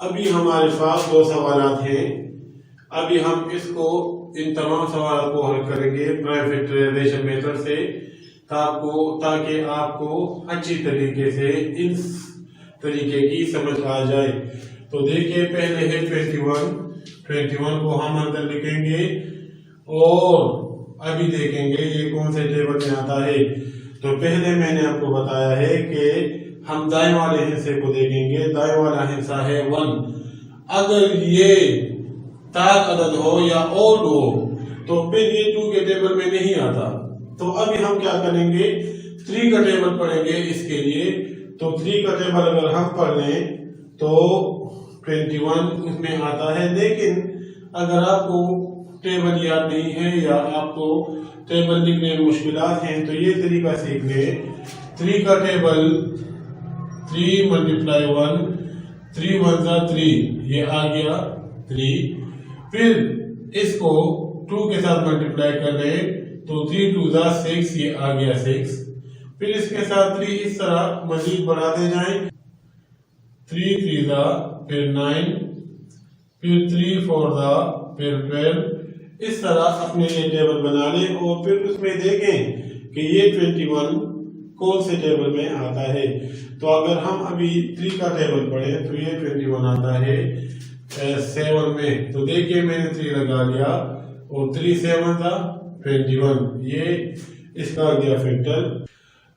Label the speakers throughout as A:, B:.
A: अभी हमारे पास दो सवालात हैं। अभी हम इसको इन तमाम सवालों को हल करेंगे प्राइम फैक्टराइजेशन मेथड से ताकि आपको अच्छी तरीके से इन तरीके की समझ आ जाए। तो देखिए, पहले है 21 को हम अंदर लिखेंगे और अभी देखेंगे ये कौन से टेबल में आता है। तो पहले मैंने आपको बताया है कि हम दाएं वाले हिस्से को देखेंगे। दाएं वाला हिस्सा है 1। अगर ये ताक अदद हो या ओड हो तो फिर ये 2 के टेबल में नहीं आता। तो अभी हम क्या करेंगे, 3 का टेबल पढ़ेंगे इसके लिए। तो 3 का टेबल अगर हम पढ़ लें तो 21 उसमें आता है। लेकिन अगर आपको टेबल याद नहीं है या आपको टेबल लिखने में मुश्किलात हैं तो ये तरीका सीख ले। 3 का टेबल 3 × 1, 3 1 = 3, ये आ गया 3। फिर इसको 2 के साथ मल्टीप्लाई कर ले तो 3 2 = 6, ये आ गया 6। फिर इसके साथ 3 इस तरह मजीद बढ़ाते जाएं। 3 3 = फिर 9, फिर 3 4 फिर 12। इस तरह अपने ये टेबल बना लें और फिर उसमें देखें कि ये 21 कौन से टेबल में आता है। तो अगर हम अभी 3 का टेबल पढ़ें तो ये 21 आता है 7 में। तो देखिए, मैंने 3 लगा लिया और 3 7 = 21, ये इसका आ गया फैक्टर।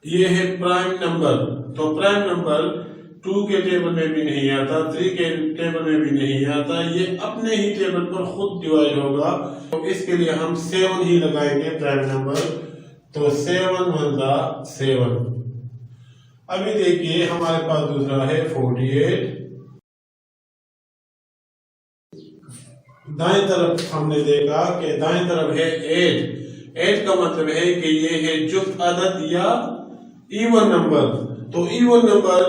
A: ये है प्राइम नंबर। तो प्राइम नंबर 2 के टेबल में भी नहीं आता, 3 के टेबल में भी नहीं आता, ये अपने ही टेबल पर खुद डिवाइड होगा। तो इसके लिए हम 7 ही लगाएंगे प्राइम नंबर। तो 7 1 = 7। अभी देखिए, हमारे पास दूसरा है 48। दाएं तरफ हमने देखा कि दाएं तरफ है 8 का मतलब है कि ये है जुफ्त अदद या इवन नंबर। तो इवन नंबर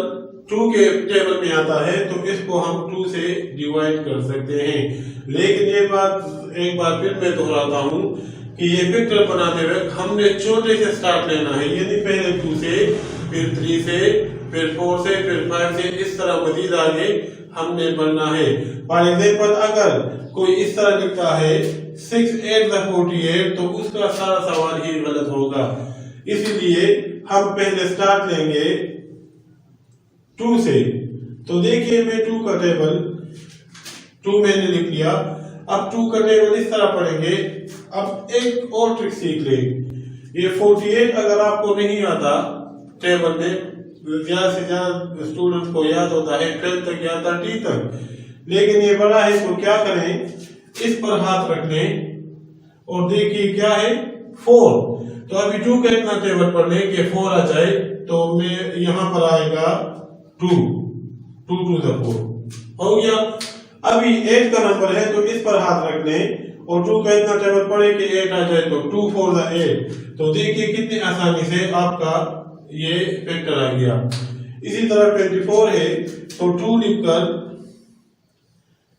A: 2 के टेबल में आता है तो इसको हम 2 से डिवाइड कर सकते हैं। लेकिन ये बात एक बार फिर मैं दोहराता हूँ कि ये फैक्टर बनाते हुए हमने छोटे से स्टार्ट लेना है, यानी पहले 2 से, फिर 3 से, फिर 4 से, फिर 5 से, इस तरह मजीद आगे हमने बढ़ना है। फॉर एग्जाम्पल, अगर कोई इस तरह लिखता है 6 8 = 48 तो उसका सारा सवाल ही गलत होगा। इसीलिए हम पहले स्टार्ट लेंगे 2 से। तो देखिए, मैं 2 का टेबल 2 मैंने लिख लिया। अब 2 का टेबल इस तरह पढ़ेंगे। अब एक और ट्रिक सीख ले। ये 48 अगर आपको नहीं आता टेबल में, ज्यादा से ज्यादा स्टूडेंट को याद होता है 12 तक या 30 तक, लेकिन ये बड़ा है तो क्या करें, इस पर हाथ रख लें और देखिए क्या है 4। तो अभी 2 का इतना टेबल पढ़ लें कि 4 आ जाए तो मैं यहाँ पर आएगा 2 2 to the 4 हो गया। अभी 8 का नंबर है तो इस पर हाथ रख लें और 2 का इतना टेबल पढ़े कि 8 आ जाए तो 2 4 = 8। तो देखिए कितनी आसानी से आपका ये फैक्टर आ गया। इसी तरह 24 है तो 2 लिखकर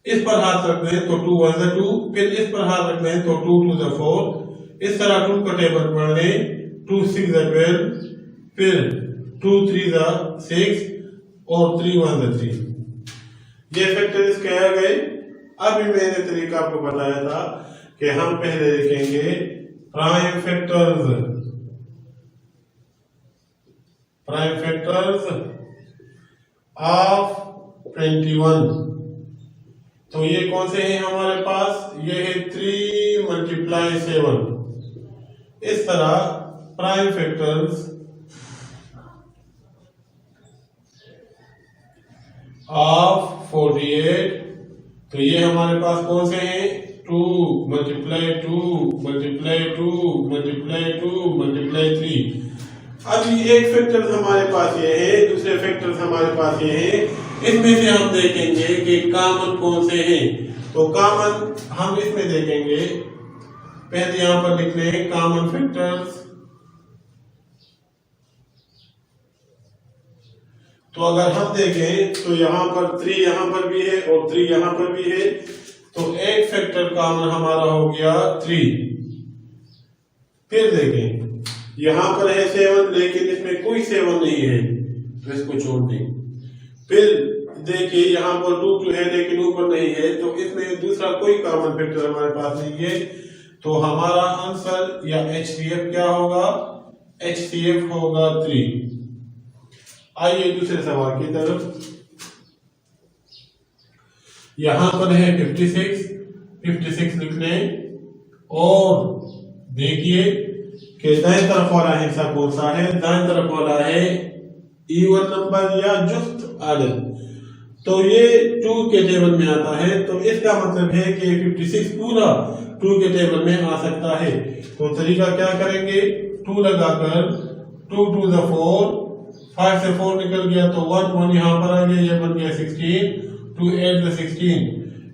A: इस पर हाथ रख दें तो 2 1 = 2, फिर इस पर हाथ रख दें तो 2 2 = 4। इस तरह 2 का टेबल पढ़ लें। 2 6 = 12, फिर 2 3 = 6 और 3 1 = 3। ये फैक्टर इसके आ गए। अभी मैंने तरीका आपको बताया था कि हम पहले लिखेंगे प्राइम फैक्टर्स ऑफ 21। तो ये कौन से हैं हमारे पास, ये है 3 × 7। इस तरह प्राइम फैक्टर्स ऑफ 48। तो ये हमारे पास कौन से हैं, 2 × 2 × 2 × 2 × 3। अभी एक फैक्टर हमारे पास ये है, दूसरे फैक्टर्स हमारे पास ये है। इसमें से हम देखेंगे कि कॉमन कौन से हैं। तो कॉमन हम इसमें देखेंगे, पहले यहां पर लिख लें कॉमन फैक्टर्स। तो अगर हम देखें तो यहाँ पर 3 यहाँ पर भी है और 3 यहाँ पर भी है। तो एक फैक्टर कॉमन हमारा हो गया 3। फिर देखें यहाँ पर है 7 लेकिन इसमें कोई 7 नहीं है तो इसको छोड़ दें। फिर देखिए यहाँ पर 2 है लेकिन ऊपर नहीं है, तो इसमें दूसरा कोई कॉमन फैक्टर हमारे पास नहीं है, तो हमारा आंसर या HCF क्या होगा? HCF होगा 3। आइए दूसरे सवाल की तरफ। यहां पर है 56 लिख लें और देखिए कि दाएं तरफ वाला हिस्सा कौन सा है? दाएं तरफ वाला है इवन नंबर या जुफ्त आदद, तो ये 2 के टेबल में आता है, तो इसका मतलब है कि 56 पूरा 2 के टेबल में आ सकता है। तो तरीका क्या करेंगे? 2 लगाकर 2 2 द 4, 5 से 4 निकल गया तो 1 यहाँ पर आ गया, ये बन गया 16, 2 8 द 16।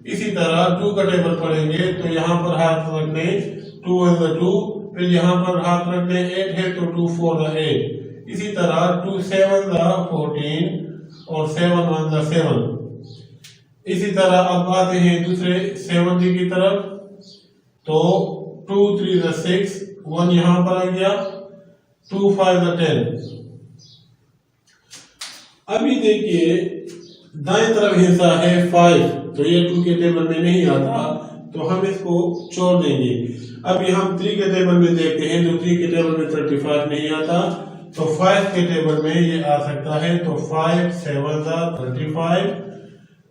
A: इसी तरह 2 का टेबल पढ़ेंगे तो यहाँ पर हाथ रखने 2 1 द 2, फिर यहाँ पर हाथ रखने 8 है तो 2 4 द 8। इसी तरह 2 7 द 14 और 7 1 द 7। इसी तरह अब आते हैं दूसरे 70 की तरफ, तो 2 3 द 6, 1 यहाँ पर आ गया, 2 5 द 10। अभी देखिए दाएं तरफ हिस्सा है 5, तो ये 2 के टेबल में नहीं आता, तो हम इसको छोड़ देंगे। अभी हम 3 के टेबल में देखते हैं, तो 3 के टेबल में 35 नहीं आता, तो 5 के टेबल में ये आ सकता है, तो 5 7 द 35,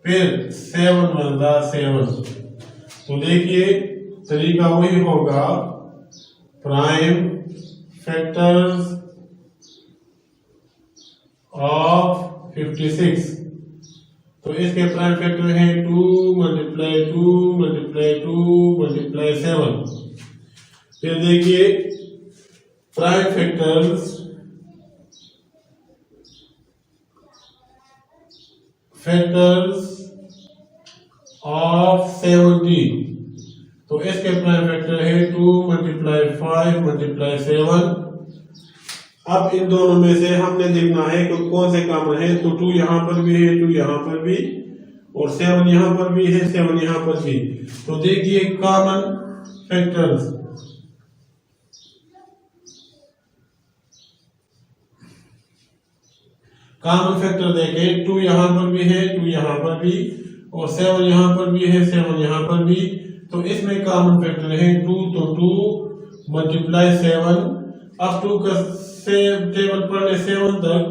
A: फिर 7 1 द 7। तो देखिए तरीका वही होगा, प्राइम फैक्टर्स ऑफ 56। तो इसके प्राइम फैक्टर है 2 × 2 × 2 × 7। फिर देखिए प्राइम फैक्टर्स ऑफ 70, तो इसके प्राइम फैक्टर है 2 × 5 × 7। अब इन दोनों में से हमने देखना है कि कौन से कॉमन है, तो 2 यहाँ पर भी है, 2 यहाँ पर भी, और 7 यहाँ पर भी है, 7 यहाँ पर भी। तो देखिए कॉमन फैक्टर्स, कॉमन फैक्टर देखें, 2 यहाँ पर भी है, 2 यहाँ पर भी, और 7 यहाँ पर भी है, 7 यहाँ पर भी। तो इसमें कॉमन फैक्टर है 2, तो 2 × 7। अब 2 का टेबल पढ़ने 7 तक,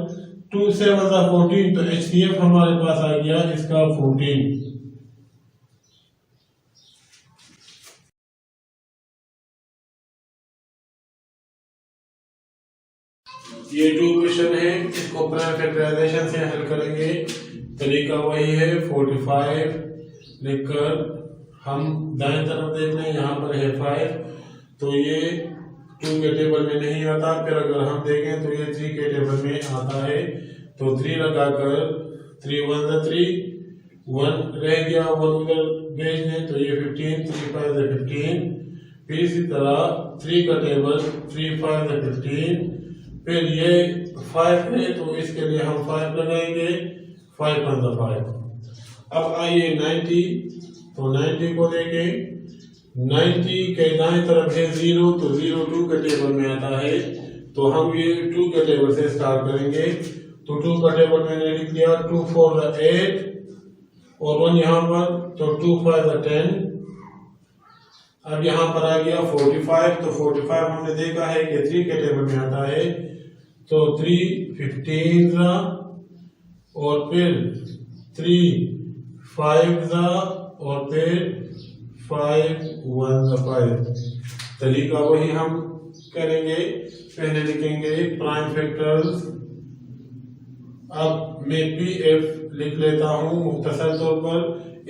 A: 2 7 द 14, तो HCF हमारे पास आ गया इसका 14। ये 2 क्वेश्चन है, इसको प्राइम फैक्टराइजेशन से हल करेंगे। तरीका वही है, 45 लिखकर हम दाएं तरफ देख लें, यहाँ पर है 5, तो ये 2 के टेबल में नहीं आता। फिर अगर हम देखें तो ये 3 के टेबल में आता है, तो 3 लगाकर 3 1 द 3, 1 रह गया, 1 उधर भेज दें तो ये 15, 3 5 द 15। फिर इसी तरह 3 का टेबल 3 5 द 15, फिर ये 5 है तो इसके लिए हम 5 लगाएंगे, 5 1 द 5। अब आइए 90, तो 90 को देखें, 90 के दाएं तरफ है 0, तो 0 2 के टेबल में आता है, तो हम ये 2 के टेबल से स्टार्ट करेंगे। तो 2 का टेबल मैंने लिख दिया, 2 4 द 8, और 1 यहाँ पर, तो 2 5 द 10। अब यहाँ पर आ गया 45, तो 45 हमने देखा है कि 3 के टेबल में आता है, तो 3 15 और फिर 3 5 और फिर 5 1 5। तरीका वही हम करेंगे, पहले लिखेंगे प्राइम फैक्टर्स। अब मैं PF लिख लेता हूँ मुख्तसर तौर पर,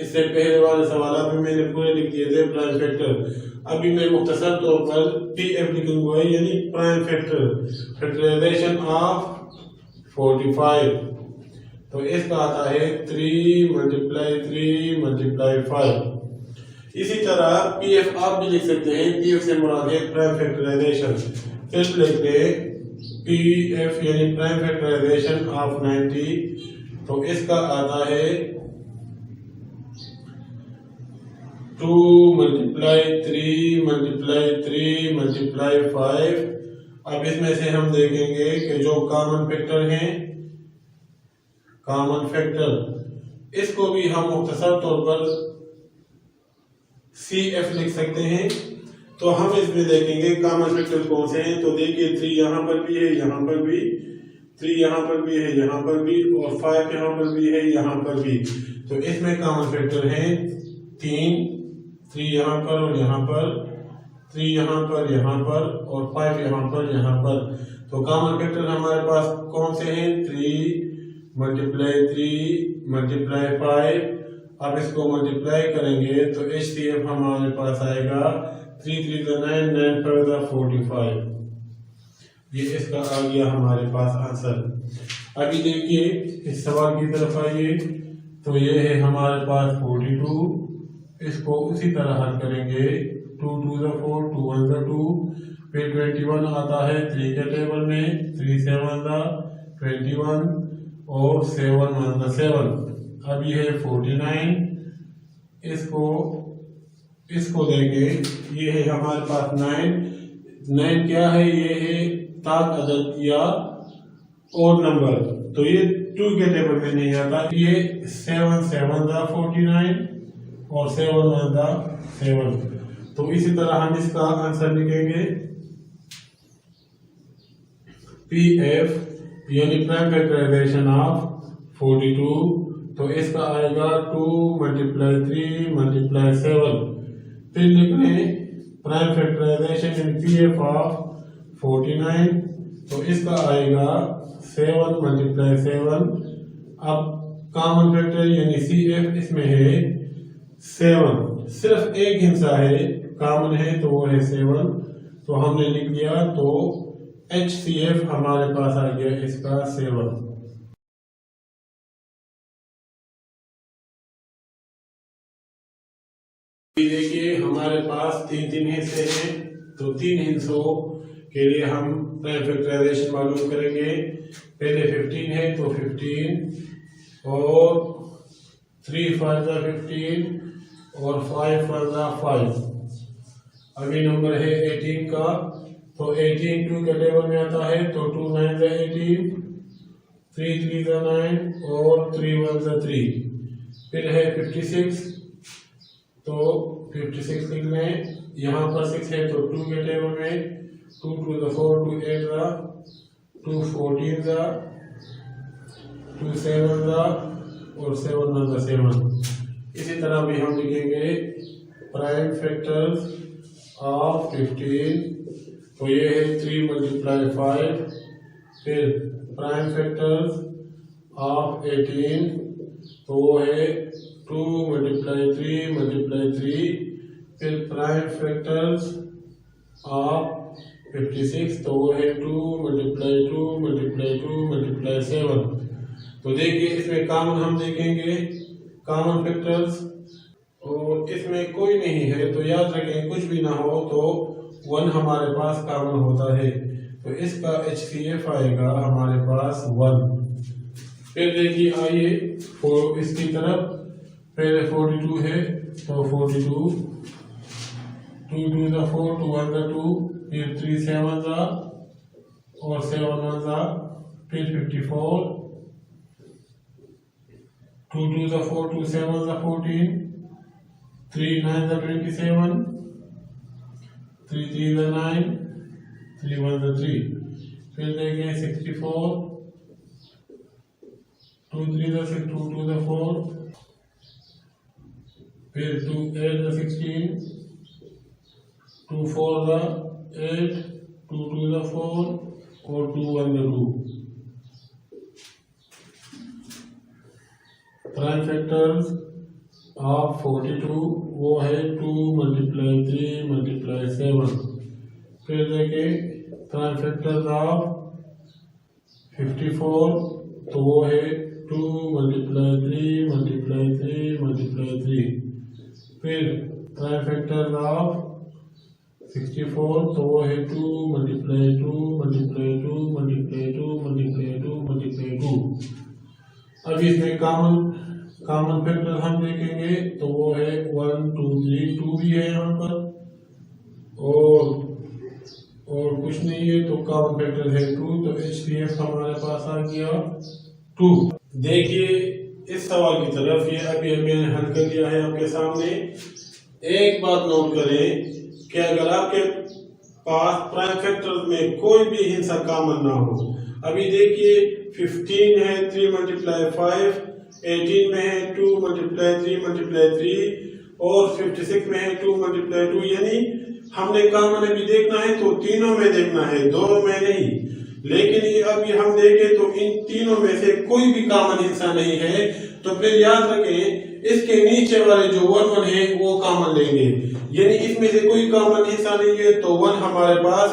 A: इससे पहले वाले सवाल में मैंने पूरे लिख दिए थे प्राइम फैक्टर। अभी मैं मुख्तसर तौर पर PF लिखूंगा, यानी प्राइम फैक्टराइजेशन ऑफ 45। तो इसका आता है 3 × 3 × 5। इसी तरह PF आप भी लिख सकते हैं, PF से मुराद है प्राइम फैक्टराइजेशन। फिर लिखते हैं PF यानी प्राइम फैक्टराइजेशन ऑफ 90, तो इसका आता है 2 × 3 × 3 × 5। अब इसमें से हम देखेंगे कि जो कॉमन फैक्टर हैं, कॉमन फैक्टर इसको भी हम मुख्तसर तौर पर CF लिख सकते हैं। तो हम इसमें देखेंगे कॉमन फैक्टर कौन से हैं। तो देखिए 3 यहाँ पर भी है, यहाँ पर भी 3 यहाँ पर भी है, यहाँ पर भी, और 5 यहाँ पर भी है, यहाँ पर भी। तो इसमें कॉमन फैक्टर है 3 यहाँ पर और यहाँ पर, 3 यहाँ पर, यहाँ पर, और 5 यहाँ पर, यहाँ पर। तो कॉमन फैक्टर हमारे पास कौन से हैं? 3 × 3 × 5। अब इसको मल्टीप्लाई करेंगे तो HCF हमारे पास आएगा 3 3 9 9 5 45। ये इसका आ गया हमारे पास आंसर। अभी देखिए इस सवाल की तरफ आइए। तो ये है हमारे पास 42, इसको उसी तरह हल करेंगे। 2 2 4, 2 1 2, फिर 21 आता है 3 के टेबल में, 3 7 21 और 7 1 7। अब ये है 49, इसको देंगे। ये है हमारे पास 9 क्या है? ये है ताक अदद या ओड नंबर। तो ये 2 के टेबल में नहीं आता। ये 7 7 49 और 7 1 7। तो इसी तरह हम इसका आंसर लिखेंगे PF यानी प्राइम फैक्टराइजेशन ऑफ 42। तो इसका आएगा 2 × 3 × 7। फिर लिख लें prime factorization in PF of 49। तो इसका आएगा 7 × 7। अब कॉमन फैक्टर यानी CF इसमें है 7, सिर्फ एक हिस्सा है कॉमन है तो वो है 7। तो हमने लिख लिया। तो HCF हमारे पास आ गया इसका 7। देखिए हमारे पास 3 हिस्से हैं। तो 3 हिस्सों के लिए हम प्राइम फैक्टराइजेशन मालूम करेंगे। पहले 15 है तो 15 और 3 5 15 और 5 5। अभी नंबर है 18 का। तो 18 2 के टेबल में आता है। तो 2 9 18, 3 3 9 और 3 1 3। फिर है 56। तो 56 लिख लें। यहाँ पर 6 है तो 2 के टेबल में 2 2 4, 2 8 2 14 2 7 और 7 1 7। इसी तरह भी हम लिखेंगे प्राइम फैक्टर्स ऑफ 15। तो ये है 3 × 5। फिर प्राइम फैक्टर्स ऑफ 18। तो वो है 2 × 3 × 3। फिर प्राइम फैक्टर्स ऑफ 56। तो वो है 2 × 2 × 2 × 7। तो देखिए इसमें कॉमन हम देखेंगे कॉमन फैक्टर्स, और इसमें कोई नहीं है तो याद रखें कुछ भी ना हो तो 1 हमारे पास कॉमन होता है। तो इसका HCF आएगा हमारे पास 1। फिर देखिए आइए इसकी तरफ। पहले 42 है तो 42, 2 2 4, 2 1 2, फिर 3 7 और 7 1, फिर 54, 2 2 4, 2 7 14, 3 9 27, 3 3 9, 3 1 3। फिर देखें 64, 2 3 6, 2 2 4, फिर 2 8 16, 2 4 8, 2 2 4 और 2 1 2। प्राइम फैक्टर्स ऑफ 42 वो है 2 × 3 × 7। फिर देखें प्राइम फैक्टर्स ऑफ 54। तो वो है 2 × 3 × 3 × 3। फिर प्राइम फैक्टर्स ऑफ 64। तो वो है 2 × 2 × 2 × 2 × 2 × 2। अब इसमें कॉमन फैक्टर हम देखेंगे तो वो है 1 2 3, 2 भी है यहाँ पर और कुछ नहीं है तो कॉमन फैक्टर है 2। तो HCF हमारे पास आ गया 2। देखिए इस सवाल की तरफ। ये अभी मैंने हल कर दिया है आपके सामने। एक बात नोट करें कि अगर आपके पास प्राइम फैक्टर्स में कोई भी हिस्सा कॉमन ना हो, अभी देखिए 15 है 3 × 5, 18 में है 2 × 3 × 3 और 56 में है 2 × 2, यानी हमने कॉमन अभी देखना है तो तीनों में देखना है, दोनों में नहीं। लेकिन ये अभी हम देखें तो इन तीनों में से कोई भी कॉमन हिस्सा नहीं है, तो फिर याद रखें इसके नीचे वाले जो 1 1 है वो कॉमन लेंगे, यानी इसमें से कोई कॉमन हिस्सा नहीं है तो 1 हमारे पास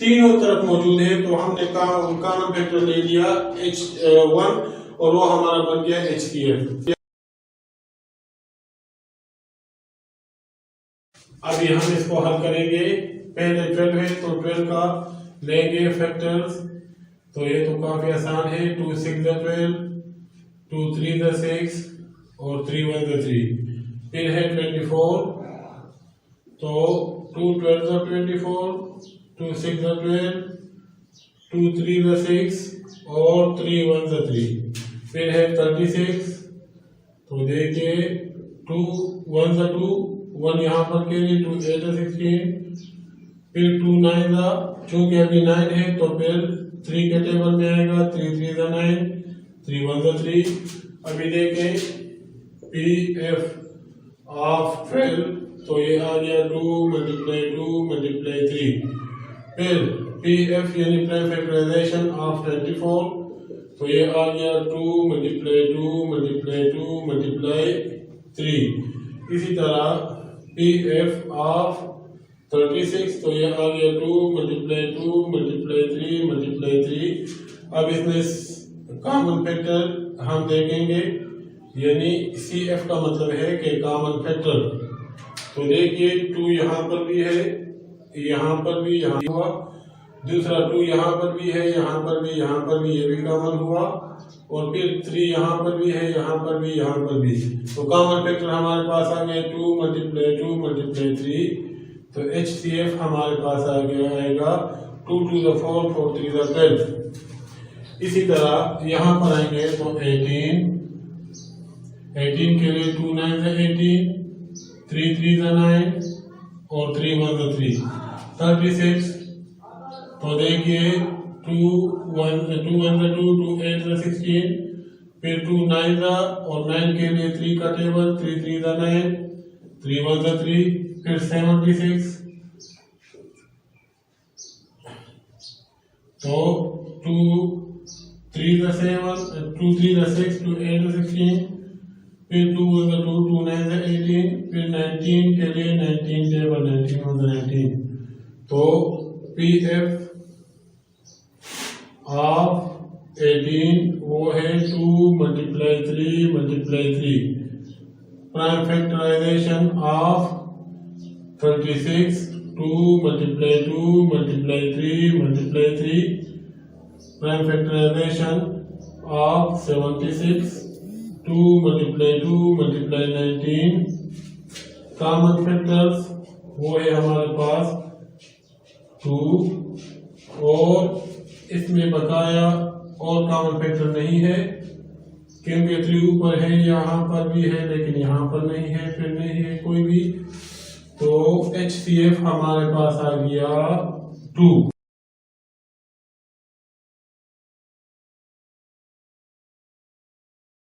A: तीनों तरफ मौजूद है, तो हमने कॉमन फैक्टर ले लिया H1 और वो हमारा बन गया HCF। अभी हम इसको हल करेंगे। पहले 12 है तो 12 का लेंगे फैक्टर्स, तो ये तो काफी आसान है। 2 6 12, 2 3 6 और 3 1 3। फिर है 24, तो 2 12 24, 2 6 12, 2 3 6 और 3 1 3। फिर है 36, तो देखिए 2 1 2, 1 यहाँ पर के लिए 2 8 16, फिर 2 9, चूंकि अभी 9 है तो फिर 3 के टेबल में आएगा, 3 3 9, 3 1 3। अभी देखें PF ऑफ 12, तो ये आ गया 2 × 3। फिर PF यानी प्राइम फैक्टराइजेशन ऑफ 24, तो ये आ गया 2 × 2 × 3। इसी तरह PF ऑफ 36, तो ये आ गया 2 × 2 × 3। अब इसमें कॉमन फैक्टर हम देखेंगे, यानी CF का मतलब है कि कॉमन फैक्टर। तो देखिए 2 यहाँ पर भी है, यहाँ पर भी, यहाँ हुआ, दूसरा 2 यहाँ पर भी है, यहाँ पर भी, यहाँ पर भी, ये भी कॉमन हुआ, और फिर 3 यहाँ पर भी है, यहाँ पर भी, यहाँ पर भी। तो कॉमन फैक्टर हमारे पास आ गया 2 × 2 × 3, तो HCF हमारे पास आ गया आएगा 2 to the 4, 4 3 the 12। इसी तरह यहाँ पर आएंगे तो 18 के लिए 2 9 18, 3 3 9 और 3 1 3। 36, तो देखिए 2 1 2, 2 8 16, फिर 2 9 और 9 के लिए 3 का टेबल, 3 3 9, 3 1 3, फिर 76, तो 2 3 7, 2 3 6, 2 8 16, फिर 2 1 2, 2 9 18, फिर 19 के लिए 19 टेबल, 19 1 19। तो PF ऑफ 18 वो है 2 × 3 × 3। Prime factorization of 36, 2 × 2 × 3 × 3। Prime factorization of 76, 2 × 2 × 19। Common factors वो है हमारे पास 2, और इसमें बकाया और कॉमन फैक्टर नहीं है, क्योंकि 3 ऊपर है, यहाँ पर भी है लेकिन यहाँ पर नहीं है, फिर नहीं है कोई भी, तो HCF हमारे पास आ गया 2।